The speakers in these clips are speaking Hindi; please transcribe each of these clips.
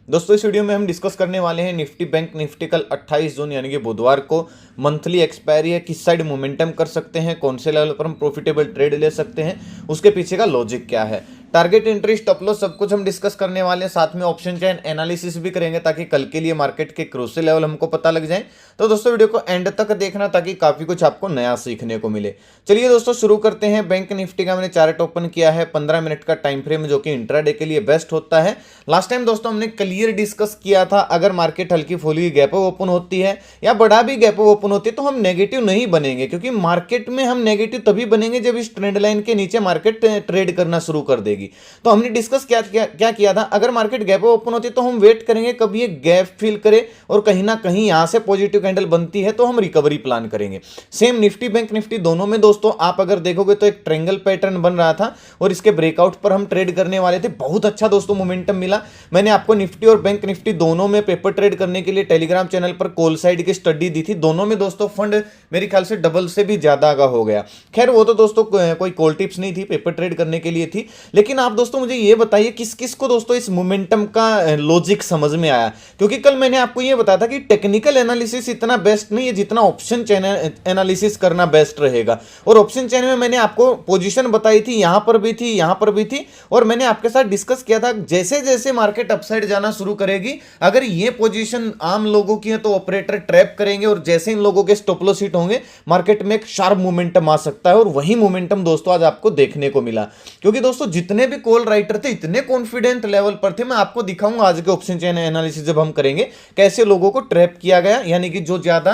दोस्तों इस वीडियो में हम डिस्कस करने वाले हैं निफ्टी बैंक निफ्टी कल 28 जून यानी कि बुधवार को मंथली एक्सपायरी है, किस साइड मोमेंटम कर सकते हैं, कौन से लेवल पर हम प्रॉफिटेबल ट्रेड ले सकते हैं, उसके पीछे का लॉजिक क्या है, टारगेट एंट्री स्टॉप लॉस सब कुछ हम डिस्कस करने वाले हैं। साथ में ऑप्शन चेन एनालिसिस भी करेंगे ताकि कल के लिए मार्केट के क्रूशियल लेवल हमको पता लग जाए। तो दोस्तों वीडियो को एंड तक देखना ताकि काफी कुछ आपको नया सीखने को मिले। चलिए दोस्तों शुरू करते हैं। बैंक निफ्टी का मैंने चार्ट ओपन किया है 15 मिनट का टाइम फ्रेम जो कि इंट्राडे के लिए बेस्ट होता है। लास्ट टाइम दोस्तों हमने क्लियर डिस्कस किया था अगर मार्केट हल्की फुल्की गैप ओपन होती है या बड़ा भी गैप ओपन होती है तो हम नेगेटिव नहीं बनेंगे, क्योंकि मार्केट में हम नेगेटिव तभी बनेंगे जब इस ट्रेंड लाइन के नीचे मार्केट ट्रेड करना शुरू कर देगी। तो हमने डिस्कस क्या किया था, अगर मार्केट गैप ओपन होती है तो हम वेट करेंगे कब ये गैप फिल करे और कहीं ना कहीं यहां से पॉजिटिव कैंडल बनती है तो हम रिकवरी प्लान करेंगे। सेम निफ्टी बैंक निफ्टी दोनों में दोस्तों आप अगर देखोगे तो एक ट्रायंगल पैटर्न बन रहा था और इसके ब्रेकआउट पर हम ट्रेड करने वाले थे। बहुत अच्छा दोस्तों मोमेंटम मिला। मैंने आपको निफ्टी और बैंक निफ्टी दोनों में पेपर ट्रेड करने के लिए टेलीग्राम चैनल पर कॉल साइड की स्टडी दी थी। दोनों में दोस्तों फंड मेरे ख्याल से डबल से भी ज्यादा का हो गया। खैर वो तो दोस्तों कोई कॉल टिप्स नहीं थी, पेपर ट्रेड करने के लिए थी। लेकिन आप दोस्तों मुझे ये बताइए किस किस को दोस्तों इस मोमेंटम का लॉजिक समझ में आया, क्योंकि कल मैंने आपको ये बताया था कि टेक्निकल एनालिसिस इतना बेस्ट नहीं है जितना ऑप्शन चेन एनालिसिस करना बेस्ट रहेगा। और ऑप्शन चेन में मैंने आपको पोजीशन बताई थी, यहां पर भी थी, यहां पर भी थी, और मैंने आपके साथ डिस्कस किया था जैसे जैसे मार्केट अपसाइड जाना शुरू करेगी अगर ये पोजीशन आम लोगों की है तो ऑपरेटर ट्रैप करेंगे और जैसे इन लोगों के स्टॉप लॉस हिट होंगे मार्केट में एक शार्प मोमेंटम आ सकता है। और वही मोमेंटम दोस्तों आज आपको देखने को मिला, क्योंकि दोस्तों जितने भी कॉल राइटर थे इतने कॉन्फिडेंट लेवल पर थे। मैं आपको दिखाऊंगा आज के ऑप्शन चेन एनालिसिस जब हम करेंगे कैसे लोगों को ट्रैप किया गया, यानी कि जो ज्यादा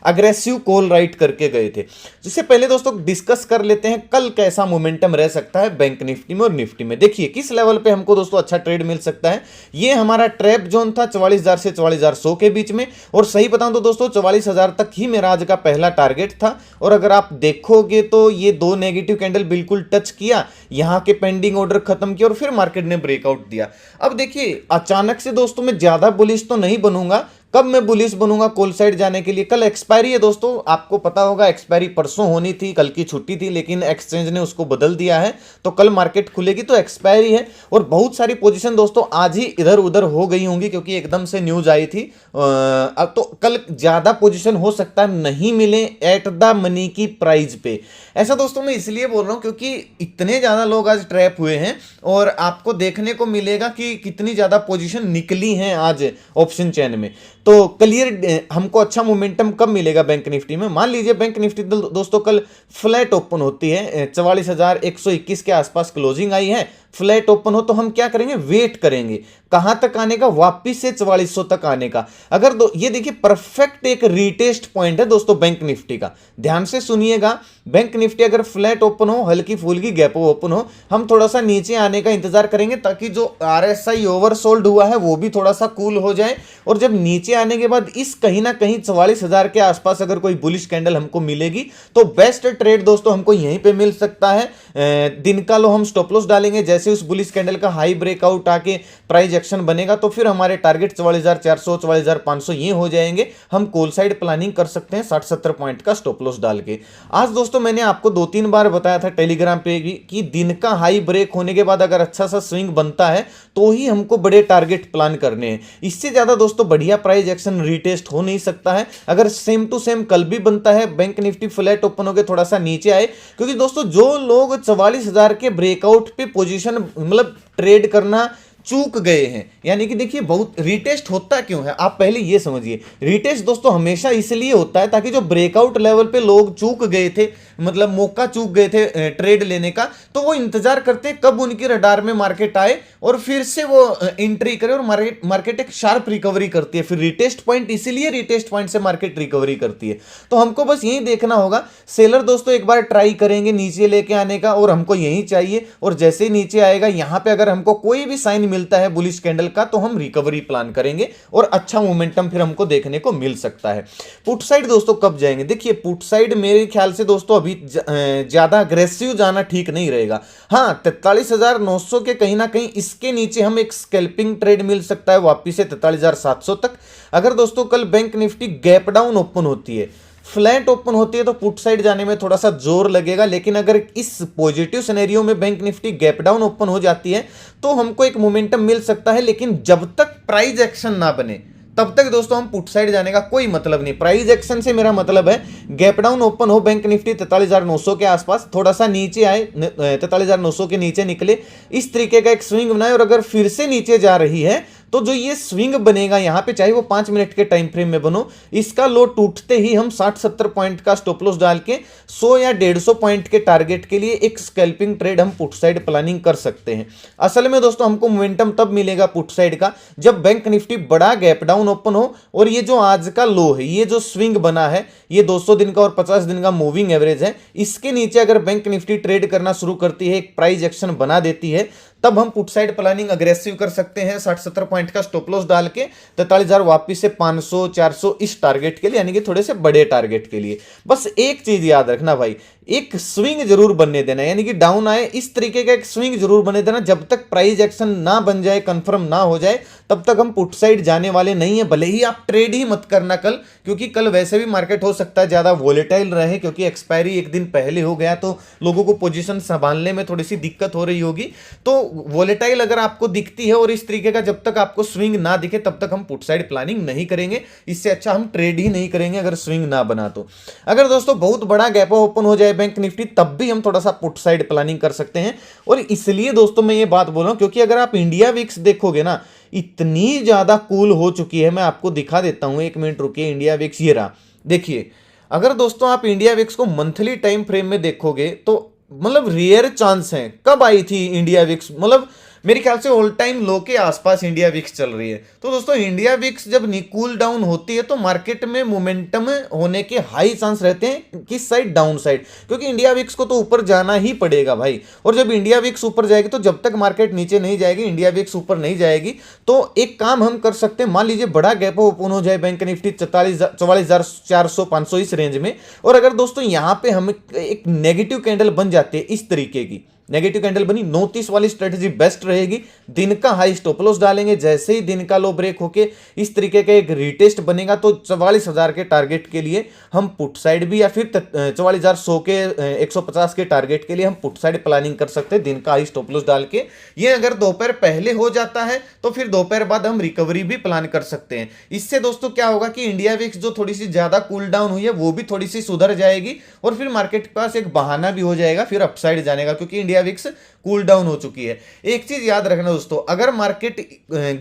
अग्रेसिव कॉल राइट करके गए थे। जिससे पहले दोस्तों डिस्कस कर लेते हैं कल कैसा मोमेंटम रह सकता है बैंक निफ्टी में और निफ्टी में। देखिए किस लेवल पे हमको दोस्तों अच्छा ट्रेड मिल सकता है। ये हमारा ट्रैप जोन था 44,000 से 44,100 के बीच में, और सही बताऊं तो दोस्तों 44,000 तक ही मेरा आज का पहला टारगेट था। और अगर आप देखोगे तो ये दो नेगेटिव कैंडल बिल्कुल टच किया, यहां के पेंडिंग ऑर्डर खत्म किया और फिर मार्केट ने ब्रेकआउट दिया। अब देखिए अचानक से दोस्तों मैं ज्यादा बुलिश तो नहीं बनूंगा। कब मैं बुलिश बनूंगा कॉल साइड जाने के लिए, कल एक्सपायरी है दोस्तों, आपको पता होगा एक्सपायरी परसों होनी थी, कल की छुट्टी थी, लेकिन एक्सचेंज ने उसको बदल दिया है तो कल मार्केट खुलेगी तो एक्सपायरी है। और बहुत सारी पोजीशन दोस्तों आज ही इधर उधर हो गई होंगी क्योंकि एकदम से न्यूज आई थी। अब तो कल ज्यादा पोजीशन हो सकता है नहीं मिले एट द मनी की प्राइस पे। ऐसा दोस्तों मैं इसलिए बोल रहा हूं क्योंकि इतने ज्यादा लोग आज ट्रैप हुए हैं और आपको देखने को मिलेगा कि कितनी ज्यादा पोजीशन निकली हैं आज ऑप्शन चेन में। तो क्लियर हमको अच्छा मोमेंटम कब मिलेगा बैंक निफ्टी में, मान लीजिए बैंक निफ्टी दोस्तों कल फ्लैट ओपन होती है 44,121 के आसपास क्लोजिंग आई है, फ्लैट ओपन हो तो हम क्या करेंगे, वेट करेंगे कहां तक आने का, वापिस से 4400 तक आने का। अगर ये देखिए परफेक्ट एक रीटेस्ट पॉइंट है दोस्तों बैंक निफ्टी का, ध्यान से सुनिएगा। बैंक निफ्टी अगर फ्लैट ओपन हो, हल्की फुल्की गैप ओपन हो, हम थोड़ा सा नीचे आने का इंतजार करेंगे ताकि जो आरएसआई ओवरसोल्ड हुआ है वो भी थोड़ा सा कूल हो जाए। और जब नीचे आने के बाद इस कहीं ना कहीं 44,000 के आसपास अगर कोई बुलिश कैंडल हमको मिलेगी तो बेस्ट ट्रेड दोस्तों हमको यहीं पे मिल सकता है। दिन का लो हम स्टॉप लॉस डालेंगे, जैसे उस बुलिश कैंडल का हाई ब्रेकआउट आके प्राइस एक्शन बनेगा तो फिर हमारे टारगेट 44,400 44,500 ये हो जाएंगे। हम कॉल साइड प्लानिंग कर सकते हैं 60-70 पॉइंट का स्टॉप लॉस डाल के। आज दोस्तों मैंने आपको 2-3 बार बताया था टेलीग्राम पे भी कि दिन का हाई ब्रेक होने के बाद अगर अच्छा सा स्विंग बनता है तो ही हमको बड़े टारगेट प्लान करने हैं। इससे ज्यादा दोस्तों बढ़िया प्राइस एक्शन रीटेस्ट हो नहीं सकता है। अगर सेम टू सेम कल भी बनता है, बैंक निफ्टी फ्लैट ओपन होकर थोड़ा सा नीचे आए, क्योंकि दोस्तों जो लोग 44,000 के ब्रेकआउट पे पोजीशन मतलब ट्रेड करना चूक गए हैं, यानी कि देखिए बहुत रीटेस्ट होता क्यों है आप पहले ये समझिए। रीटेस्ट दोस्तों हमेशा इसलिए होता है ताकि जो ब्रेकआउट लेवल पे लोग चूक गए थे, मतलब मौका चूक गए थे ट्रेड लेने का, तो वो इंतजार करते हैं कब उनकी रडार में मार्केट आए और फिर से वो एंट्री करे और मार्केट एक शार्प रिकवरी करती है। फिर रीटेस्ट पॉइंट, इसीलिए रीटेस्ट पॉइंट से मार्केट रिकवरी करती है। तो हमको बस यही देखना होगा, सेलर दोस्तों एक बार ट्राई करेंगे नीचे लेके आने का और हमको यही चाहिए, और जैसे ही नीचे आएगा यहां पे अगर हमको कोई भी साइन मिलता है बुलिश कैंडल का तो हम रिकवरी प्लान करेंगे और अच्छा मोमेंटम फिर हमको देखने को मिल सकता है। पुट साइड दोस्तों कब जाएंगे, देखिए पुट साइड मेरे ख्याल से दोस्तों अभी ज्यादा अग्रेसिव जाना ठीक नहीं रहेगा। हाँ 43,900 के कहीं ना कहीं इसके नीचे हम एक स्कैल्पिंग ट्रेड मिल सकता है वापिस से 43,700 तक। अगर दोस्तों कल bank Nifty gap down open होती है फ्लैट ओपन होती है तो पुट साइड जाने में थोड़ा सा जोर लगेगा, लेकिन अगर इस पॉजिटिव सिनेरियो में bank Nifty gap down open हो जाती है तो हमको एक मोमेंटम मिल सकता है। लेकिन जब तक प्राइस एक्शन ना बने तब तक दोस्तों हम पुट साइड जाने का कोई मतलब नहीं। प्राइस एक्शन से मेरा मतलब है गैप डाउन ओपन हो, बैंक निफ्टी 43,900 के आसपास थोड़ा सा नीचे आए, 43,900 के नीचे निकले, इस तरीके का एक स्विंग बनाए, और अगर फिर से नीचे जा रही है तो जो ये स्विंग बनेगा यहाँ पे, चाहे वो 5 मिनट के टाइम फ्रेम में बनो, इसका लो टूटते ही हम 60-70 पॉइंट का स्टॉप लॉस डाल के 100 या 150 पॉइंट के टारगेट के लिए एक स्कैल्पिंग ट्रेड हम पुट साइड प्लानिंग कर सकते हैं। असल में दोस्तों हमको मोमेंटम तब मिलेगा पुट साइड का जब बैंक निफ्टी बड़ा गैप डाउन ओपन हो, और ये जो आज का लो है, ये जो स्विंग बना है, ये 200 दिन का और 50 दिन का मूविंग एवरेज है, इसके नीचे अगर बैंक निफ्टी ट्रेड करना शुरू करती है, एक प्राइस एक्शन बना देती है, तब हम पुट साइड प्लानिंग अग्रेसिव कर सकते हैं 60-70 पॉइंट का स्टॉप लॉस डाल के 43,000 वापिस से 500-400 इस टारगेट के लिए, यानी कि थोड़े से बड़े टारगेट के लिए। बस एक चीज याद रखना भाई, एक स्विंग जरूर बनने देना, यानी कि डाउन आए इस तरीके का एक स्विंग जरूर बनने देना। जब तक प्राइस एक्शन ना बन जाए, कंफर्म ना हो जाए, तब तक हम पुट साइड जाने वाले नहीं है। भले ही आप ट्रेड ही मत करना कल, क्योंकि कल वैसे भी मार्केट हो सकता है ज्यादा वोलेटाइल रहे, क्योंकि एक्सपायरी एक दिन पहले हो गया तो लोगों को पोजीशन संभालने में थोड़ी सी दिक्कत हो रही होगी। तो वोलेटाइल अगर आपको दिखती है और इस तरीके का जब तक आपको स्विंग ना दिखे तब तक हम पुट साइड प्लानिंग नहीं करेंगे। इससे अच्छा हम ट्रेड ही नहीं करेंगे अगर स्विंग ना बना तो। अगर दोस्तों बहुत बड़ा गैप ओपन हो जाए बैंक निफ्टी, तब भी हम थोड़ा सा पुट साइड प्लानिंग कर सकते हैं। और इसलिए दोस्तों मैं ये बात बोल रहा हूं क्योंकि अगर आप इंडिया विक्स देखोगे ना, इतनी ज्यादा कूल हो चुकी है। मैं आपको दिखा देता हूं, 1 मिनट रुकिए। इंडिया विक्स ये रहा, देखिए। अगर दोस्तों आप इंडिया विक्स को मंथली टाइम फ्रेम में देखोगे तो मतलब रेयर चांस है। कब आई थी इंडिया विक्स, मतलब मेरे ख्याल से ऑल टाइम लो के आसपास इंडिया विक्स चल रही है। तो दोस्तों इंडिया विक्स जब कूल डाउन होती है तो मार्केट में मोमेंटम होने के हाई चांस रहते हैं, किस साइड, डाउन साइड, क्योंकि इंडिया विक्स को तो ऊपर जाना ही पड़ेगा भाई। और जब इंडिया विक्स ऊपर जाएगी तो जब तक मार्केट नीचे नहीं जाएगी, इंडिया विक्स ऊपर नहीं जाएगी, तो एक काम हम कर सकते हैं। मान लीजिए बड़ा गैप ओपन हो जाए बैंक निफ्टी 44,400-500 इस रेंज में, और अगर दोस्तों यहां पे हम एक नेगेटिव कैंडल बन जाते हैं, इस तरीके की नेगेटिव कैंडल बनी, 29 वाली स्ट्रेटजी बेस्ट रहेगी। दिन का हाई स्टॉप लॉस डालेंगे, जैसे ही दिन का लो ब्रेक होके इस तरीके का एक रीटेस्ट बनेगा तो 44,000 के टारगेट के लिए हम पुट साइड भी, या फिर 44,100 के 150 के टारगेट के लिए हम पुट साइड प्लानिंग कर सकते हैं दिन का हाई स्टॉप लॉस डाल के। ये अगर दोपहर पहले हो जाता है तो फिर दोपहर बाद हम रिकवरी भी प्लान कर सकते हैं। इससे दोस्तों क्या होगा कि इंडिया विक्स जो थोड़ी सी ज्यादा कूल डाउन हुई है वो भी थोड़ी सी सुधर जाएगी, और फिर मार्केट के पास एक बहाना भी हो जाएगा फिर अपसाइड जाने का, क्योंकि इंडिया विक्स कूल डाउन हो चुकी है। एक चीज याद रखना दोस्तों, अगर मार्केट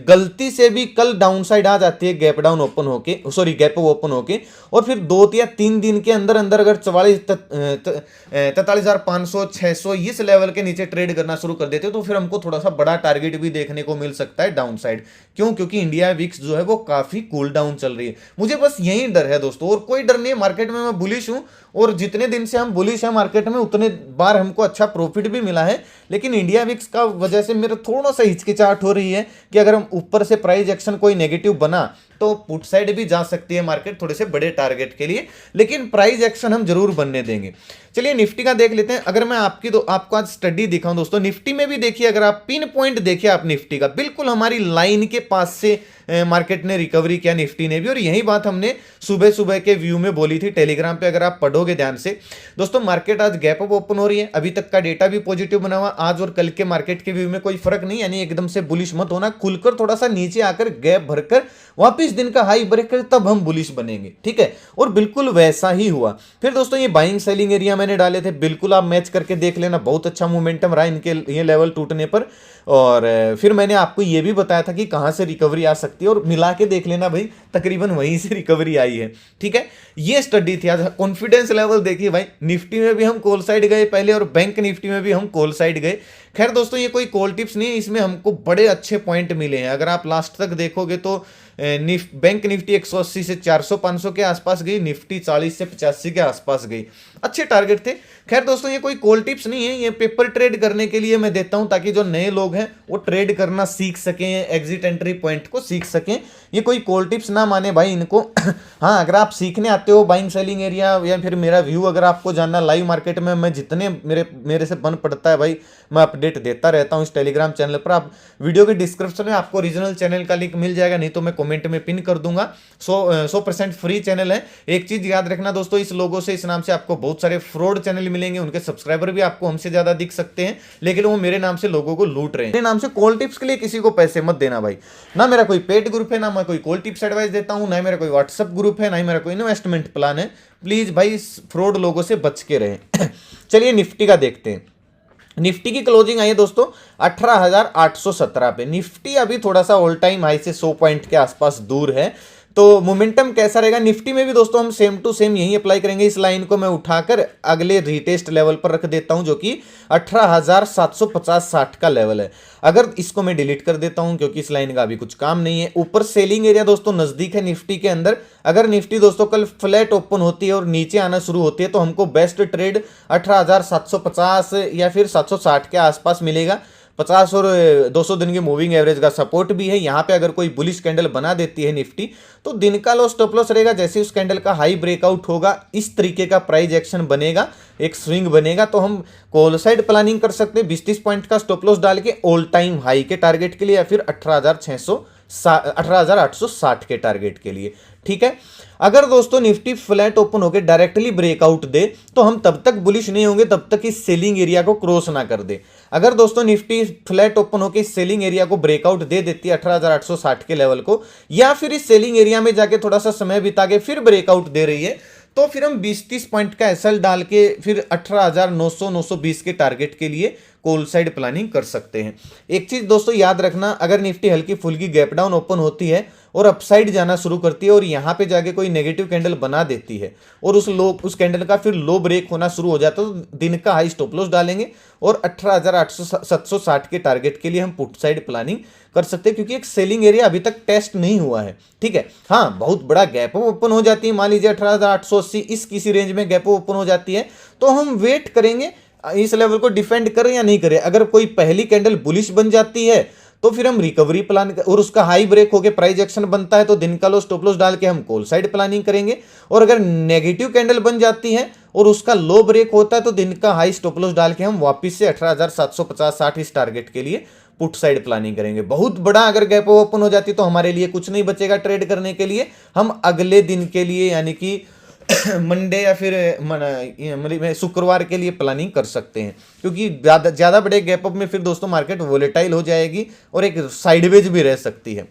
गलती से भी कल डाउन साइड आ जाती है गैप डाउन ओपन होके, सॉरी गैप ओपन होके, और फिर 2 या 3 दिन के अंदर अंदर अगर 43,500-600 इस लेवल के नीचे ट्रेड करना शुरू कर देते हो तो फिर हमको थोड़ा सा बड़ा टारगेट भी देखने को मिल सकता है डाउन साइड। क्यों? क्योंकि इंडिया विक्स जो है वो काफी कूल डाउन चल रही है। मुझे बस यही डर है दोस्तों, और कोई डर नहीं है। मार्केट में मैं बुलिश हूं, और जितने दिन से हम बुलिश हैं मार्केट में उतने बार हमको अच्छा प्रॉफिट भी मिला है। लेकिन इंडिया विक्स का वजह से मेरा थोड़ा सा हिचकिचाहट हो रही है कि अगर हम ऊपर से प्राइस एक्शन कोई नेगेटिव बना तो पुट साइड भी जा सकती है मार्केट थोड़े से बड़े टारगेट के लिए, लेकिन प्राइस एक्शन हम जरूर बनने देंगे। चलिए निफ्टी का देख लेते हैं। अगर मैं आपको आज स्टडी दिखाऊं दोस्तों, निफ्टी में भी देखिए, अगर आप पिन पॉइंट देखिए आप निफ्टी का, बिल्कुल हमारी लाइन के पास से मार्केट ने रिकवरी किया, निफ्टी ने भी। और यही बात हमने सुबह सुबह के व्यू में बोली थी टेलीग्राम पे, अगर आप पढ़ोगे ध्यान से दोस्तों। मार्केट आज गैप अप ओपन हो रही है, अभी तक का डेटा भी पॉजिटिव बना हुआ। आज और कल के मार्केट के व्यू में कोई फर्क नहीं, यानी एकदम से बुलिश मत होना। खुलकर थोड़ा सा नीचे आकर गैप भरकर वापिस दिन का हाई ब्रेक कर, तब हम बुलिश बनेंगे, ठीक है। और बिल्कुल वैसा ही हुआ। फिर दोस्तों ये बाइंग सेलिंग एरिया मैंने डाले थे, बिल्कुल आप मैच करके देख लेना, बहुत अच्छा मोमेंटम रहा इनके ये लेवल टूटने पर। और फिर मैंने आपको ये भी बताया था कि कहां से रिकवरी आ सकती है, और मिला के देख लेना भाई, तकरीबन वहीं से रिकवरी आई है, ठीक है। ये स्टडी थी आज। कॉन्फिडेंस लेवल देखिए भाई, निफ्टी में भी हम कॉल साइड गए पहले, और बैंक निफ्टी में भी हम कॉल साइड गए। खैर दोस्तों ये कोई कॉल टिप्स नहीं है, इसमें हमको बड़े अच्छे पॉइंट मिले हैं। अगर आप लास्ट तक देखोगे तो बैंक निफ्टी 180 से 400-500 के आसपास गई, निफ्टी 40 से 85 के आसपास गई, अच्छे टारगेट थे। खैर दोस्तों ये कोई कॉल टिप्स नहीं है, ये पेपर ट्रेड करने के लिए मैं देता हूं, ताकि जो नए लोग हैं वो ट्रेड करना सीख सकें, एग्जिट एंट्री पॉइंट को सीख सकें। ये कोई कॉल टिप्स ना माने भाई इनको। हाँ अगर आप सीखने आते हो बाइंग सेलिंग एरिया, या फिर मेरा व्यू अगर आपको जानना लाइव मार्केट में, मैं जितने मेरे से बन पड़ता है भाई मैं अपडेट अपडेट देता रहता हूँ इस टेलीग्राम चैनल पर। आप वीडियो के डिस्क्रिप्शन में आपको ओरिजिनल चैनल का लिंक मिल जाएगा, नहीं तो मैं कमेंट में पिन कर दूंगा। 100% फ्री चैनल है। एक चीज याद रखना दोस्तों, इस लोगों से, इस नाम से आपको बहुत सारे फ्रॉड चैनल मिलेंगे, उनके सब्सक्राइबर भी आपको हमसे ज्यादा दिख सकते हैं, लेकिन वो मेरे नाम से लोगों को लूट रहे हैं। मेरे नाम से कॉल टिप्स के लिए किसी को पैसे मत देना भाई। ना मेरा कोई पेड ग्रुप है, ना मैं कोई कॉल टिप्स एडवाइस देता हूं, ना मेरा कोई व्हाट्सएप ग्रुप है, ना ही मेरा कोई इन्वेस्टमेंट प्लान है। प्लीज भाई फ्रॉड लोगों से बच के रहें। चलिए निफ्टी का देखते हैं। निफ्टी की क्लोजिंग आई है दोस्तों 18,817 पे। निफ्टी अभी थोड़ा सा ऑल टाइम हाई से 100 पॉइंट के आसपास दूर है, तो मोमेंटम कैसा रहेगा निफ्टी में भी दोस्तों हम सेम टू सेम यही अप्लाई करेंगे। इस लाइन को मैं उठाकर अगले रीटेस्ट लेवल पर रख देता हूं, जो कि 18,750-60 का लेवल है। अगर इसको मैं डिलीट कर देता हूं क्योंकि इस लाइन का अभी कुछ काम नहीं है। ऊपर सेलिंग एरिया दोस्तों नजदीक है निफ्टी के अंदर। अगर निफ्टी दोस्तों कल फ्लैट ओपन होती है और नीचे आना शुरू होती है तो हमको बेस्ट ट्रेड 18,750 या फिर 760 के आसपास मिलेगा। 50 और 200 दिन की मूविंग एवरेज का सपोर्ट भी है। यहाँ पे अगर कोई बुलिश कैंडल बना देती है निफ्टी तो दिन का लो स्टॉप लॉस रहेगा। जैसे उस कैंडल का हाई ब्रेकआउट होगा, इस तरीके का प्राइस एक्शन बनेगा, एक स्विंग बनेगा, तो हम कॉल साइड प्लानिंग कर सकते हैं 20-30 पॉइंट का स्टॉप लॉस डाल के ऑल टाइम हाई के टारगेट के लिए, या फिर 18,860 के टारगेट के लिए। ठीक है। अगर दोस्तों निफ्टी फ्लैट ओपन होकर डायरेक्टली ब्रेकआउट दे तो हम तब तक बुलिश नहीं होंगे तब तक इस सेलिंग एरिया को क्रॉस ना कर दे। अगर दोस्तों निफ्टी फ्लैट ओपन होकर इस सेलिंग एरिया को ब्रेकआउट दे देती है 18,860 के लेवल को, या फिर इस सेलिंग एरिया में जाके थोड़ा सा समय बिता के फिर ब्रेकआउट दे रही है, तो फिर हम 20-30 पॉइंट का एसएल डाल के फिर 18,900-920 के टारगेट के लिए कॉल साइड प्लानिंग कर सकते हैं। एक चीज दोस्तों याद रखना, अगर निफ्टी हल्की फुल्की गैप डाउन ओपन होती है और अपसाइड जाना शुरू करती है और यहां पे जाके कोई नेगेटिव कैंडल बना देती है और उस कैंडल का फिर लो ब्रेक होना शुरू हो जाता है, तो दिन का हाई स्टॉप लॉस डालेंगे और 18,760 के टारगेट के लिए हम पुट साइड प्लानिंग कर सकते हैं, क्योंकि एक सेलिंग एरिया अभी तक टेस्ट नहीं हुआ है। ठीक है। हाँ, बहुत बड़ा गैप ओपन हो जाती है, मान लीजिए 18,880 इस किसी रेंज में गैप ओपन हो जाती है, तो हम वेट करेंगे इस लेवल को डिफेंड करें या नहीं करें। अगर कोई पहली कैंडल बुलिश बन जाती है तो फिर हम रिकवरी प्लान और उसका हाई ब्रेक होकर प्राइस एक्शन बनता है तो दिन का लो स्टॉप लॉस डाल के हम कॉल साइड प्लानिंग करेंगे। और अगर नेगेटिव कैंडल बन जाती है और उसका लो ब्रेक होता है तो दिन का हाई स्टॉप लॉस डाल के हम वापस से 18,750-60 इस टारगेट के लिए पुट साइड प्लानिंग करेंगे। बहुत बड़ा अगर गैप ओपन हो जाती तो हमारे लिए कुछ नहीं बचेगा ट्रेड करने के लिए। हम अगले दिन के लिए यानी कि मंडे या फिर मतलब शुक्रवार के लिए प्लानिंग कर सकते हैं, क्योंकि ज़्यादा बड़े गैप अप में फिर दोस्तों मार्केट वोलेटाइल हो जाएगी और एक साइडवेज भी रह सकती है।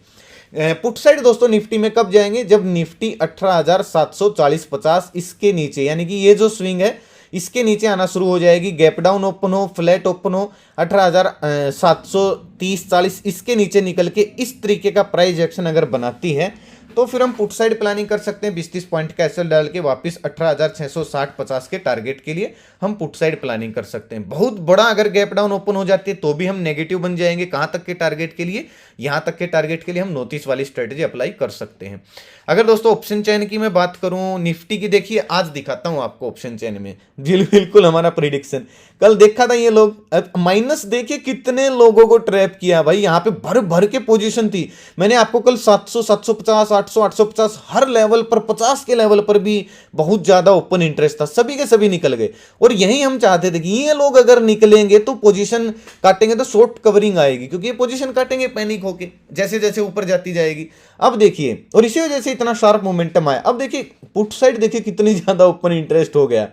पुट साइड दोस्तों निफ्टी में कब जाएंगे, जब निफ्टी 18,740-50 इसके नीचे, यानी कि ये जो स्विंग है इसके नीचे आना शुरू हो जाएगी। गैप डाउन ओपन हो, फ्लैट ओपन हो, 18,730-40 इसके नीचे निकल के इस तरीके का प्राइस एक्शन अगर बनाती है तो फिर हम पुट साइड प्लानिंग कर सकते हैं 20-30 पॉइंट का एसएल डाल के वापस 18,660-50 के टारगेट के लिए हम पुट साइड प्लानिंग कर सकते हैं। बहुत बड़ा अगर गैप डाउन ओपन हो जाती है तो भी हम नेगेटिव बन जाएंगे। कहां तक के टारगेट के लिए, यहां तक के टारगेट के लिए हम नोटिस वाली स्ट्रेटेजी अप्लाई कर सकते हैं। अगर दोस्तों ऑप्शन चेन की मैं बात करूं निफ्टी की, देखिए आज दिखाता हूं आपको ऑप्शन चेन में बिल्कुल हमारा प्रिडिक्शन। कल देखा था ये लोग माइनस, देखिए कितने लोगों को ट्रैप किया भाई, यहां पे भर भर के पोजीशन थी। मैंने आपको कल 700, 750, 800, 850 हर लेवल पर, 50 के लेवल पर भी बहुत ज्यादा ओपन इंटरेस्ट था, सभी के सभी निकल गए। और यही हम चाहते थे कि ये लोग अगर निकलेंगे तो पोजीशन काटेंगे तो शॉर्ट कवरिंग आएगी, क्योंकि ये पोजीशन काटेंगे पैनिक होके जैसे जैसे ऊपर जाती जाएगी। अब देखिए, और इसी वजह से इतना शार्प मोमेंटम आया। अब देखिए पुट साइड देखिए कितनी ज्यादा ओपन इंटरेस्ट हो गया।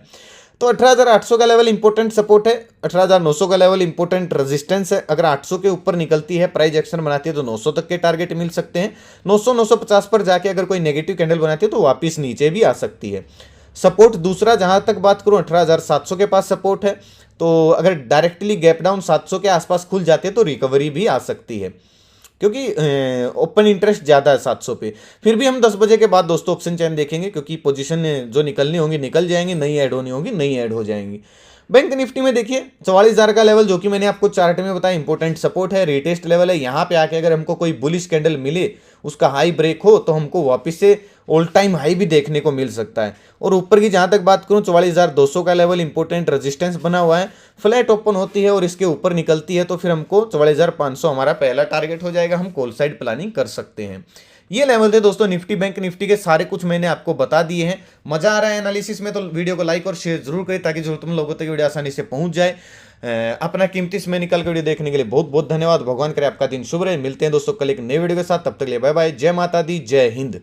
तो 18,800 का लेवल इंपॉर्टेंट सपोर्ट है, 18,900 का लेवल इंपॉर्टेंट रेजिस्टेंस है। अगर 800 के ऊपर निकलती है, प्राइस एक्शन बनाती है तो 900 तक के टारगेट मिल सकते हैं। 900, 950 पर जाके अगर कोई नेगेटिव कैंडल बनाती है तो वापस नीचे भी आ सकती है। सपोर्ट दूसरा जहां तक बात करूं 18,700 के पास सपोर्ट है, तो अगर डायरेक्टली गैप डाउन 700 के आसपास खुल जाते हैं तो रिकवरी भी आ सकती है, क्योंकि ओपन इंटरेस्ट ज़्यादा है 700 पे। फिर भी हम 10 बजे के बाद दोस्तों ऑप्शन चेन देखेंगे, क्योंकि पोजीशन जो निकलनी होंगी निकल जाएंगी, नई ऐड होनी होगी नई ऐड हो जाएंगी। बैंक निफ्टी में देखिए 44,000 का लेवल, जो कि मैंने आपको चार्ट में बताया इंपॉर्टेंट सपोर्ट है, रिटेस्ट लेवल है। यहाँ पे आके अगर हमको कोई बुलिश कैंडल मिले, उसका हाई ब्रेक हो, तो हमको वापस से ऑल टाइम हाई भी देखने को मिल सकता है। और ऊपर की जहां तक बात करूं 44,200 का लेवल इंपॉर्टेंट रेजिस्टेंस बना हुआ है। फ्लैट ओपन होती है और इसके ऊपर निकलती है तो फिर हमको 44,500 हमारा पहला टारगेट हो जाएगा, हम कॉल साइड प्लानिंग कर सकते हैं। ये लेवल थे दोस्तों निफ्टी बैंक निफ्टी के, सारे कुछ मैंने आपको बता दिए हैं। मजा आ रहा है एनालिसिस में तो वीडियो को लाइक और शेयर जरूर करें ताकि जो तुम लोगों तक वीडियो आसानी से पहुंच जाए। अपना कीमती समय निकाल कर वीडियो देखने के लिए बहुत बहुत धन्यवाद। भगवान करे आपका दिन शुभ रहे। मिलते हैं दोस्तों कल एक नए वीडियो के साथ, तब तक के लिए बाय बाय। जय माता दी, जय हिंद।